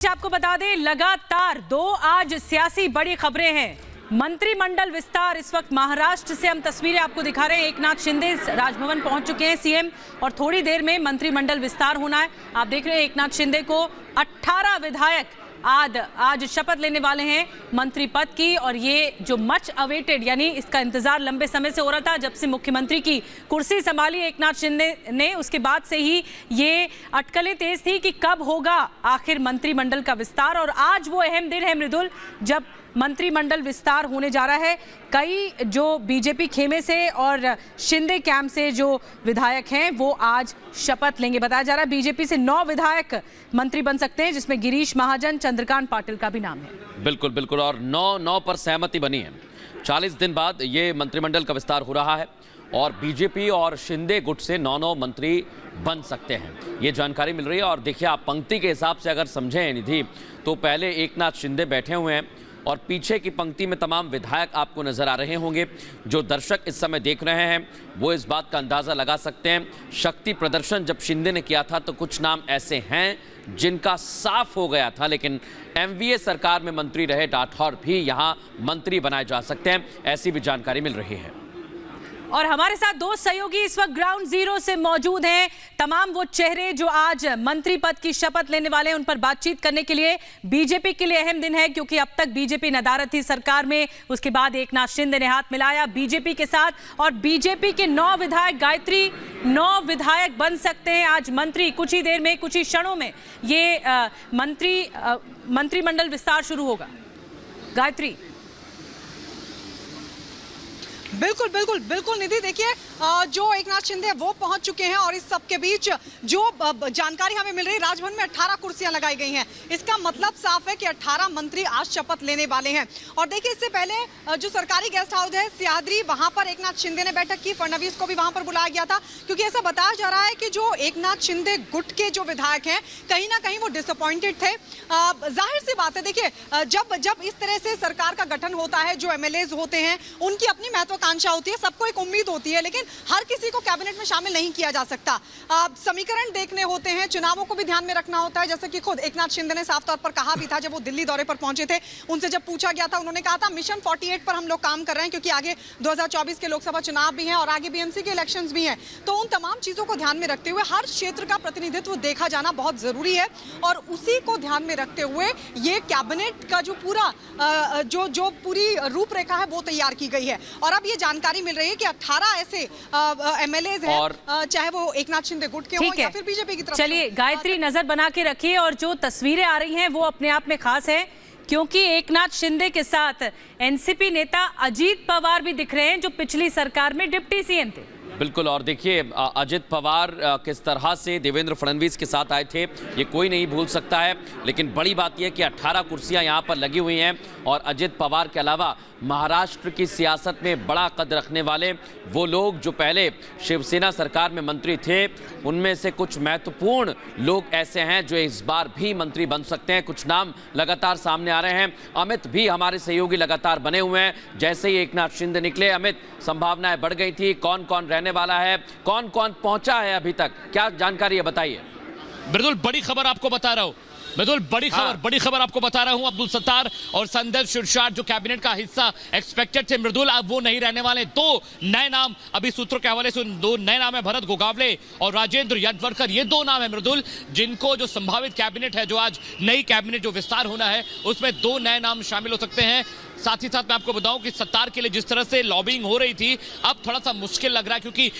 आपको बता दें, लगातार दो आज सियासी बड़ी खबरें हैं। मंत्रिमंडल विस्तार, इस वक्त महाराष्ट्र से हम तस्वीरें आपको दिखा रहे हैं। एकनाथ शिंदे राजभवन पहुंच चुके हैं सीएम, और थोड़ी देर में मंत्रिमंडल विस्तार होना है। आप देख रहे हैं एकनाथ शिंदे को 18 विधायक आज शपथ लेने वाले हैं मंत्री पद की, और ये जो मच अवेटेड, यानी इसका इंतजार लंबे समय से हो रहा था। जब से मुख्यमंत्री की कुर्सी संभाली एकनाथ शिंदे ने, उसके बाद से ही ये अटकलें तेज थी कि कब होगा आखिर मंत्रिमंडल का विस्तार। और आज वो अहम दिन है मृदुल, जब मंत्रिमंडल विस्तार होने जा रहा है। कई जो बीजेपी खेमे से और शिंदे कैंप से जो विधायक हैं वो आज शपथ लेंगे। बताया जा रहा है बीजेपी से 9 विधायक मंत्री बन सकते हैं, जिसमें गिरीश महाजन, चंद्रकांत पाटिल का भी नाम है। बिल्कुल बिल्कुल, और 9 पर सहमति बनी है। 40 दिन बाद ये मंत्रिमंडल का विस्तार हो रहा है और बीजेपी और शिंदे गुट से 9 मंत्री बन सकते हैं, ये जानकारी मिल रही है। और देखिए, आप पंक्ति के हिसाब से अगर समझें निधि, तो पहले एकनाथ शिंदे बैठे हुए हैं और पीछे की पंक्ति में तमाम विधायक आपको नजर आ रहे होंगे। जो दर्शक इस समय देख रहे हैं वो इस बात का अंदाजा लगा सकते हैं। शक्ति प्रदर्शन जब शिंदे ने किया था तो कुछ नाम ऐसे हैं जिनका साफ हो गया था, लेकिन एमवीए सरकार में मंत्री रहे राठौर भी यहां मंत्री बनाए जा सकते हैं, ऐसी भी जानकारी मिल रही है। और हमारे साथ 2 सहयोगी इस वक्त ग्राउंड जीरो से मौजूद हैं। तमाम वो चेहरे जो आज मंत्री पद की शपथ लेने वाले हैं, उन पर बातचीत करने के लिए। बीजेपी के लिए अहम दिन है, क्योंकि अब तक बीजेपी नदारद थी सरकार में, उसके बाद एकनाथ शिंदे ने हाथ मिलाया बीजेपी के साथ, और बीजेपी के 9 विधायक, गायत्री 9 विधायक बन सकते हैं आज मंत्री। कुछ ही देर में, कुछ ही क्षणों में ये मंत्रिमंडल विस्तार शुरू होगा। गायत्री। बिल्कुल बिल्कुल बिल्कुल निधि, देखिए जो एकनाथ शिंदे वो पहुंच चुके हैं, और इस सब के बीच जो जानकारी हमें मिल रही है, राजभवन में 18 कुर्सियां लगाई गई हैं। इसका मतलब साफ है कि 18 मंत्री आज शपथ लेने वाले हैं। और देखिए, इससे पहले जो सरकारी गेस्ट हाउस है सह्याद्री, वहां पर एकनाथ शिंदे ने बैठक की। फडणवीस को भी वहां पर बुलाया गया था, क्योंकि ऐसा बताया जा रहा है कि जो एकनाथ शिंदे गुट के जो विधायक हैं, कहीं ना कहीं वो डिसअपॉइंटेड थे। जाहिर सी बात है, देखिए जब इस तरह से सरकार का गठन होता है, जो एमएलएज होते हैं उनकी अपनी महत्वाकांक्षा होती है, सबको एक उम्मीद होती है, लेकिन हर किसी को कैबिनेट में शामिल नहीं किया जा सकता। समीकरण देखने होते हैं, चुनावों को भी ध्यान में रखना होता है। जैसे कि खुद एकनाथ शिंदे ने साफ तौर पर कहा भी था, जब वो दिल्ली दौरे पर पहुंचे थे, उनसे जब पूछा गया था, उन्होंने कहा था मिशन 48 पर हम लोग काम कर रहे हैं, क्योंकि आगे 2024 के लोकसभा चुनाव भी हैं और आगे बीएमसी के इलेक्शंस भी हैं। तो उन तमाम चीजों को ध्यान में रखते हुए हर क्षेत्र का प्रतिनिधित्व देखा जाना बहुत जरूरी है, और उसी को ध्यान में रखते हुए ये कैबिनेट का जो पूरा जो पूरी रूपरेखा है वो तैयार की गई है। और अब ये जानकारी मिल रही है कि 18 ऐसे एमएलएज हैं, और चाहे वो एकनाथ शिंदे गुट के हों या फिर बीजेपी की तरफ। चलिए गायत्री, नजर बना के रखिए। और जो तस्वीरें आ रही हैं वो अपने आप में खास है, क्योंकि एकनाथ शिंदे के साथ एनसीपी नेता अजीत पवार भी दिख रहे हैं, जो पिछली सरकार में डिप्टी सीएम थे। बिल्कुल, और देखिए अजित पवार किस तरह से देवेंद्र फडणवीस के साथ आए थे ये कोई नहीं भूल सकता है। लेकिन बड़ी बात यह कि 18 कुर्सियां यहां पर लगी हुई हैं, और अजित पवार के अलावा महाराष्ट्र की सियासत में बड़ा कद रखने वाले वो लोग जो पहले शिवसेना सरकार में मंत्री थे, उनमें से कुछ महत्वपूर्ण लोग ऐसे हैं जो इस बार भी मंत्री बन सकते हैं। कुछ नाम लगातार सामने आ रहे हैं। अमित भी हमारे सहयोगी लगातार बने हुए हैं। जैसे ही एकनाथ शिंदे निकले, अमित, संभावनाएं बढ़ गई थी। कौन कौन रहने वाला है, कौन कौन पहुंचा है अभी तक, क्या जानकारी है, बताइए। बिल्कुल, बड़ी खबर आपको बता रहा हूं। बिल्कुल बड़ी खबर आपको बता रहा हूं। अब्दुल सत्तार और संदीप शिरसाट जो कैबिनेट का हिस्सा एक्सपेक्टेड थे मृदुल, अब वो नहीं रहने वाले। 2 नए नाम अभी सूत्रों के हवाले से 2 नए नाम है, भरत गोगावले और राजेंद्र यटवर्कर। ये 2 नाम है मृदुल, जिनको जो संभावित कैबिनेट है, जो आज नई कैबिनेट जो विस्तार होना है, उसमें 2 नए नाम शामिल हो सकते हैं। साथ ही साथ मैं आपको बताऊं कि सत्तार के लिए जिस तरह से लॉबिंग हो रही थी, अब थोड़ा सा मुश्किल लग रहा है, क्योंकि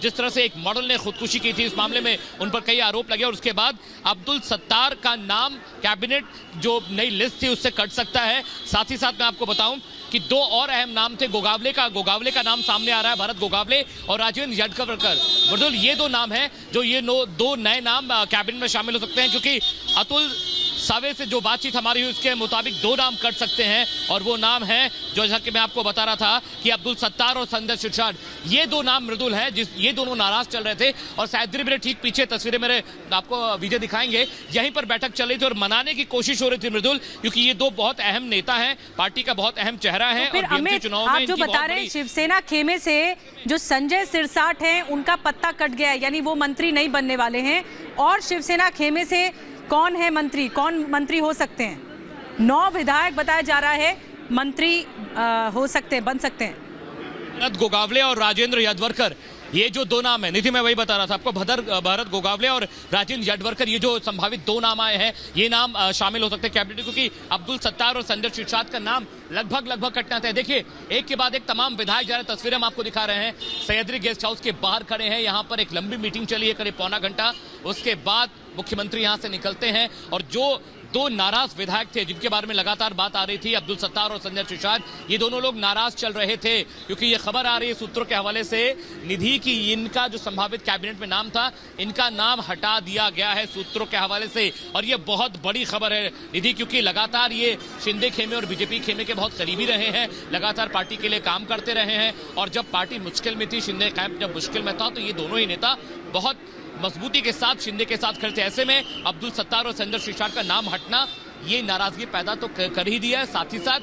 जिस तरह से एक मॉडल ने खुदकुशी की थी, इस मामले में उन पर कई आरोप लगे, और उसके बाद अब्दुल सत्तार का नाम कैबिनेट जो नई लिस्ट थी उससे कट सकता है। साथ ही साथ मैं आपको बताऊं कि 2 और अहम नाम थे। गोगावले का नाम सामने आ रहा है, भरत गोगावले और राजेंद्र यटवर्कर। बिल्कुल, ये 2 नाम हैं जो ये 2 नए नाम कैबिनेट में शामिल हो सकते हैं, क्योंकि अतुल सावे से जो बातचीत हमारी हुई उसके मुताबिक 2 नाम कट सकते हैं, और वो नाम है जो जैसा कि मैं आपको बता रहा था कि अब्दुल सत्तार और संदीप शिरसाट, ये 2 नाम मृदुल हैं, ये दोनों नाराज चल रहे थे। और सह्याद्री मेरे ठीक पीछे तस्वीरें मेरे आपको वीडियो दिखाएंगे, यहीं पर बैठक चल रही थी और मनाने की कोशिश हो रही थी मृदुल, क्योंकि ये 2 बहुत अहम नेता हैं, पार्टी का बहुत अहम चेहरा है। तो और चुनाव में जो बता रहे हैं, शिवसेना खेमे से जो संजय सिरसाट हैं उनका पत्ता कट गया है, यानी वो मंत्री नहीं बनने वाले हैं, और शिवसेना खेमे से कौन है मंत्री, कौन मंत्री हो सकते हैं? 9 विधायक बताया जा रहा है मंत्री हो सकते हैं, बन सकते हैं। भरत गोगावले और राजेंद्र यादवकर, ये जो 2 नाम है निधि, मैं वही बता रहा था आपको, भरत गोगावले और राजेंद्र यादवकर, ये जो संभावित 2 नाम आए हैं, ये नाम शामिल हो सकते हैं कैबिनेट, क्योंकि अब्दुल सत्तार और संजय शिरसाट का नाम लगभग कटना था। देखिए, एक के बाद एक तमाम विधायक जा रहे हैं। तस्वीरें हम आपको दिखा रहे हैं, सह्याद्री गेस्ट हाउस के बाहर खड़े हैं। यहाँ पर एक लंबी मीटिंग चली है, करीब पौना घंटा। उसके बाद मुख्यमंत्री यहाँ से निकलते हैं और जो 2 नाराज विधायक थे जिनके बारे में लगातार बात आ रही थी, अब्दुल सत्तार और संजय शिरसाट, ये दोनों लोग नाराज चल रहे थे क्योंकि ये खबर आ रही है सूत्रों के हवाले से निधि की इनका जो संभावित कैबिनेट में नाम था, इनका नाम हटा दिया गया है सूत्रों के हवाले से। और ये बहुत बड़ी खबर है निधि, क्योंकि लगातार ये शिंदे खेमे और बीजेपी खेमे के बहुत करीबी रहे हैं, लगातार पार्टी के लिए काम करते रहे हैं। और जब पार्टी मुश्किल में थी, शिंदे कैंप जब मुश्किल में था, तो ये दोनों ही नेता बहुत मजबूती के साथ शिंदे के साथ खड़े थे। ऐसे में अब्दुल सत्तार और संजय शिरसाट का नाम हटना ये नाराजगी पैदा तो कर ही दिया है। साथ ही साथ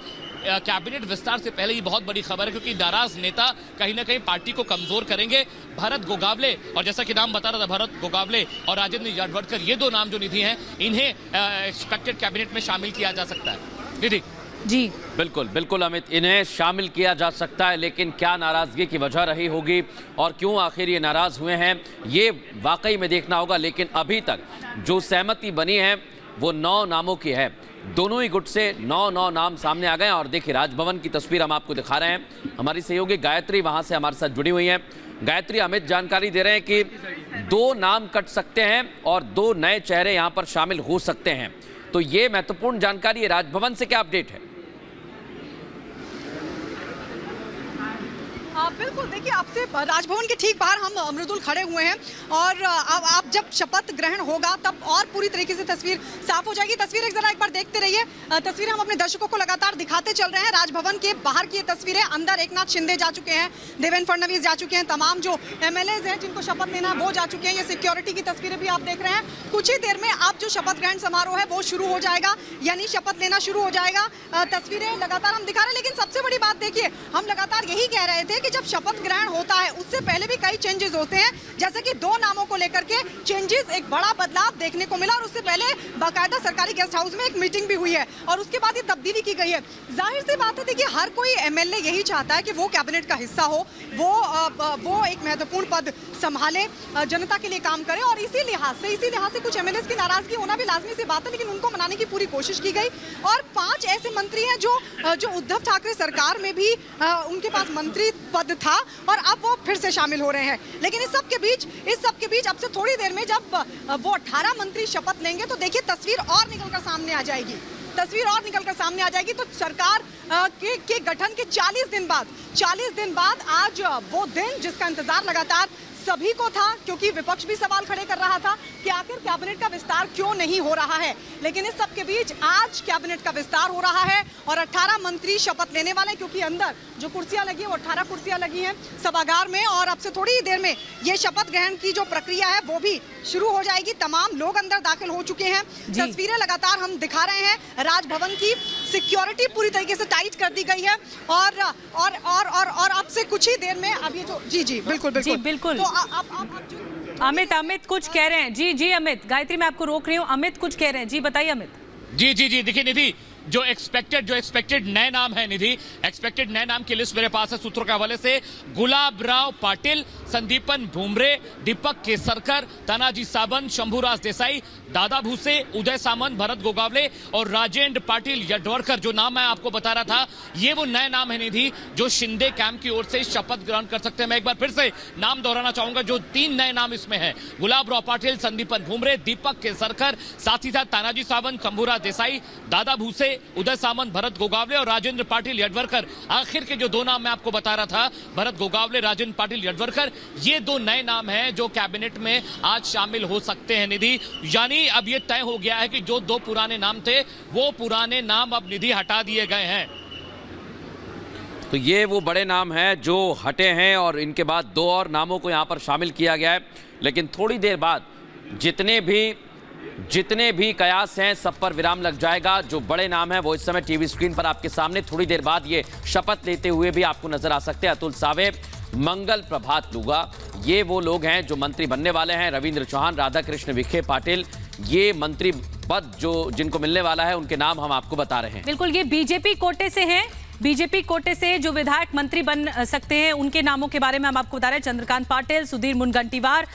कैबिनेट विस्तार से पहले ये बहुत बड़ी खबर है, क्योंकि नाराज नेता कहीं ना कहीं पार्टी को कमजोर करेंगे। भरत गोगावले, और जैसा कि नाम बता रहा था, भरत गोगावले और राजेंद्र यादवकर, ये 2 नाम जो निधि हैं, इन्हें एक्सपेक्टेड कैबिनेट में शामिल किया जा सकता है। निधि जी बिल्कुल अमित, इन्हें शामिल किया जा सकता है, लेकिन क्या नाराजगी की वजह रही होगी और क्यों आखिर ये नाराज हुए हैं, ये वाकई में देखना होगा। लेकिन अभी तक जो सहमति बनी है वो 9 नामों की है। दोनों ही गुट से 9 नाम सामने आ गए। और देखिए, राजभवन की तस्वीर हम आपको दिखा रहे हैं। हमारी सहयोगी गायत्री वहां से हमारे साथ जुड़ी हुई है। गायत्री, अमित जानकारी दे रहे हैं कि 2 नाम कट सकते हैं और 2 नए चेहरे यहां पर शामिल हो सकते हैं, तो ये महत्वपूर्ण जानकारी है। राजभवन से क्या अपडेट है? बिल्कुल, देखिए, आपसे राजभवन के ठीक बाहर हम मृदुल खड़े हुए हैं और अब आप जब शपथ ग्रहण होगा तब और पूरी तरीके से तस्वीर साफ हो जाएगी। तस्वीर एक बार देखते रहिए। तस्वीरें हम अपने दर्शकों को लगातार दिखाते चल रहे हैं। राजभवन के बाहर की ये तस्वीरें, अंदर एकनाथ शिंदे जा चुके हैं, देवेंद्र फडणवीस जा चुके हैं, तमाम जो MLAs हैं जिनको शपथ लेना है वो जा चुके हैं। ये सिक्योरिटी की तस्वीरें भी आप देख रहे हैं। कुछ ही देर में आप जो शपथ ग्रहण समारोह है वो शुरू हो जाएगा, यानी शपथ लेना शुरू हो जाएगा। तस्वीरें लगातार हम दिखा रहे हैं, लेकिन सबसे बड़ी बात देखिए, हम लगातार यही कह रहे थे कि जब शपथ ग्रहण होता है उससे पहले भी कई चेंजेस होते हैं, जैसे कि 2 नामों को लेकर के चेंजेस, एक बड़ा बदलाव देखने को मिला। और उससे पहले बाकायदा सरकारी गेस्ट हाउस में एक मीटिंग भी हुई है और उसके बाद ये तब्दीली की गई है। जाहिर सी बात है, देखिए, हर कोई MLA यही चाहता है कि वो कैबिनेट का हिस्सा हो, वो एक महत्वपूर्ण पद संभाले, जनता के लिए काम करे। और इसी लिहाज से कुछ MLAs की नाराजगी होना भी लाजमी सी बात है, लेकिन उनको मनाने की पूरी कोशिश की गई। और 5 ऐसे मंत्री हैं जो उद्धव ठाकरे सरकार में भी उनके पास मंत्री पद था और अब वो फिर से शामिल हो रहे हैं। लेकिन इस सब के बीच अब से थोड़ी देर में जब वो 18 मंत्री शपथ लेंगे तो देखिए तस्वीर और निकलकर सामने आ जाएगी। तो सरकार के गठन के 40 दिन बाद आज वो दिन जिसका इंतजार लगातार सभी को था, क्योंकि विपक्ष भी सवाल खड़े कर रहा था कि आखिर कैबिनेट का विस्तार क्यों नहीं हो रहा है। लेकिन इस सब के बीच आज कैबिनेट का विस्तार हो रहा है और 18 मंत्री शपथ लेने वाले, क्योंकि अंदर जो कुर्सियां लगी हैं वो 18 कुर्सियां लगी हैं सभागार में। और अब से थोड़ी ही देर में ये शपथ ग्रहण की जो प्रक्रिया है वो भी शुरू हो जाएगी। तमाम लोग अंदर दाखिल हो चुके हैं। तस्वीरें लगातार हम दिखा रहे हैं। राजभवन की सिक्योरिटी पूरी तरीके से टाइट कर दी गई है और अब से कुछ ही देर में अब ये जो जी बिल्कुल तो अमित कुछ कह रहे हैं। जी अमित, गायत्री मैं आपको रोक रही हूँ। अमित कुछ कह रहे हैं, जी बताइए अमित। जी देखिए निधि, जो एक्सपेक्टेड नए नाम है निधि, एक्सपेक्टेड नए नाम की लिस्ट मेरे पास है सूत्रों के हवाले से। गुलाब राव पाटिल, संदीपन भुमरे, दीपक केसरकर, तानाजी सावंत, शंभूराज देसाई, दादा भूसे, उदय सामंत, भरत गोगावले और राजेंद्र पाटिल यादवकर, जो नाम मैं आपको बता रहा था, ये वो नए नाम है निधि जो शिंदे कैंप की ओर से शपथ ग्रहण कर सकते हैं। मैं एक बार फिर से नाम दोहराना चाहूंगा, जो 3 नए नाम इसमें है, गुलाब राव पाटिल, संदीपन भुमरे, दीपक केसरकर, साथ ही साथ तानाजी सावंत, शंभूराज देसाई, दादा भूसे, उदय सामंत, भरत गोगावले और राजेंद्र पाटिल यादवकर। आखिर के जो 2 नाम मैं आपको बता रहा था, भरत गोगावले, राजेंद्र पाटिल यादवकर, ये 2 नए नाम हैं जो कैबिनेट में आज शामिल हो सकते हैं निधि। यानी अब ये तय हो गया है कि जो 2 पुराने नाम थे वो पुराने नाम अब निधि हटा दिए गए हैं। तो ये वो बड़े नाम हैं जो हटे हैं और इनके बाद 2 और नामों को यहाँ पर शामिल किया गया है। लेकिन थोड़ी देर बाद जितने भी कयास हैं सब पर विराम लग जाएगा। जो बड़े नाम हैं वो इस समय टीवी स्क्रीन पर आपके सामने थोड़ी देर बाद ये शपथ लेते हुए भी आपको नजर आ सकते हैं। अतुल सावे, मंगल प्रभात लूगा, ये वो लोग हैं जो मंत्री बनने वाले हैं। रविंद्र चौहान, राधाकृष्ण विखे पाटिल, ये मंत्री पद जो जिनको मिलने वाला है उनके नाम हम आपको बता रहे हैं। बिल्कुल, ये बीजेपी कोटे से हैं। बीजेपी कोटे से जो विधायक मंत्री बन सकते हैं उनके नामों के बारे में हम आपको बता रहे हैं। चंद्रकांत पाटिल, सुधीर मुनगंटीवार,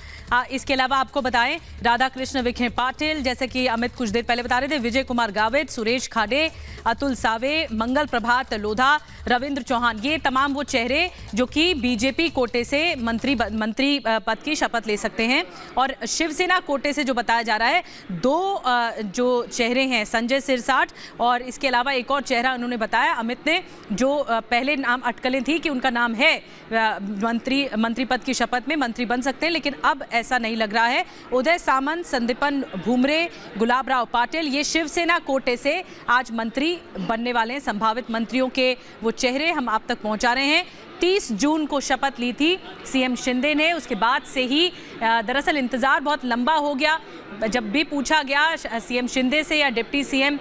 इसके अलावा आपको बताएं राधा कृष्ण विखे पाटिल, जैसे कि अमित कुछ देर पहले बता रहे थे, विजय कुमार गावित, सुरेश खाडे, अतुल सावे, मंगल प्रभात लोधा, रविंद्र चौहान, ये तमाम वो चेहरे जो कि बीजेपी कोटे से मंत्री पद की शपथ ले सकते हैं। और शिवसेना कोटे से जो बताया जा रहा है, दो जो चेहरे हैं, संजय सिरसाट और इसके अलावा एक और चेहरा उन्होंने बताया अमित ने, जो पहले नाम अटकलें थी कि उनका नाम है मंत्री पद की शपथ में मंत्री बन सकते हैं, लेकिन अब ऐसा नहीं लग रहा है। उदय सामंत, संदीपन भूमरे, गुलाब राव पाटिल, ये शिवसेना कोटे से आज मंत्री बनने वाले हैं। संभावित मंत्रियों के वो चेहरे हम आप तक पहुंचा रहे हैं। 30 जून को शपथ ली थी सीएम शिंदे ने, उसके बाद से ही दरअसल इंतजार बहुत लंबा हो गया। जब भी पूछा गया सीएम शिंदे से या डिप्टी सीएम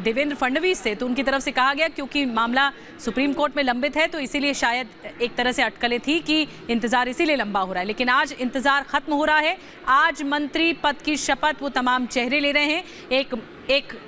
देवेंद्र फडणवीस से, तो उनकी तरफ से कहा गया क्योंकि मामला सुप्रीम कोर्ट में लंबित है तो इसीलिए शायद एक तरह से अटकलें थी कि इंतजार इसीलिए लंबा हो रहा है। लेकिन आज इंतजार खत्म हो रहा है। आज मंत्री पद की शपथ वो तमाम चेहरे ले रहे हैं। एक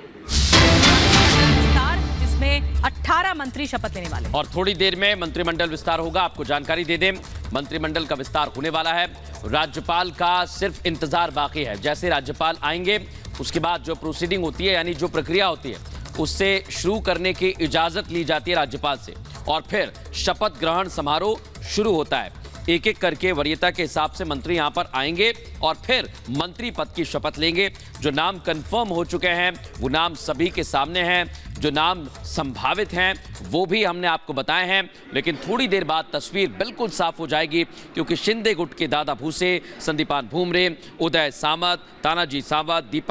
में 18 मंत्री शपथ लेने वाले और थोड़ी देर में मंत्रिमंडल विस्तार होगा। आपको जानकारी दे दें, मंत्रिमंडल का विस्तार होने वाला है। राज्यपाल का सिर्फ इंतजार बाकी है। जैसे राज्यपाल आएंगे उसके बाद जो प्रोसीडिंग होती है, यानी जो प्रक्रिया होती है, उससे शुरू करने की इजाजत ली जाती है राज्यपाल से और फिर शपथ ग्रहण समारोह शुरू होता है। एक एक करके वरीयता के हिसाब से मंत्री यहां पर आएंगे और फिर मंत्री पद की शपथ लेंगे। जो नाम कंफर्म हो चुके हैं वो नाम सभी के सामने हैं, जो नाम संभावित हैं वो भी हमने आपको बताए हैं। लेकिन थोड़ी देर बाद तस्वीर बिल्कुल साफ हो जाएगी, क्योंकि शिंदे गुट के दादा भूसे, संदीपान भूमरे, उदय सामंत, तानाजी सावंत, दीपक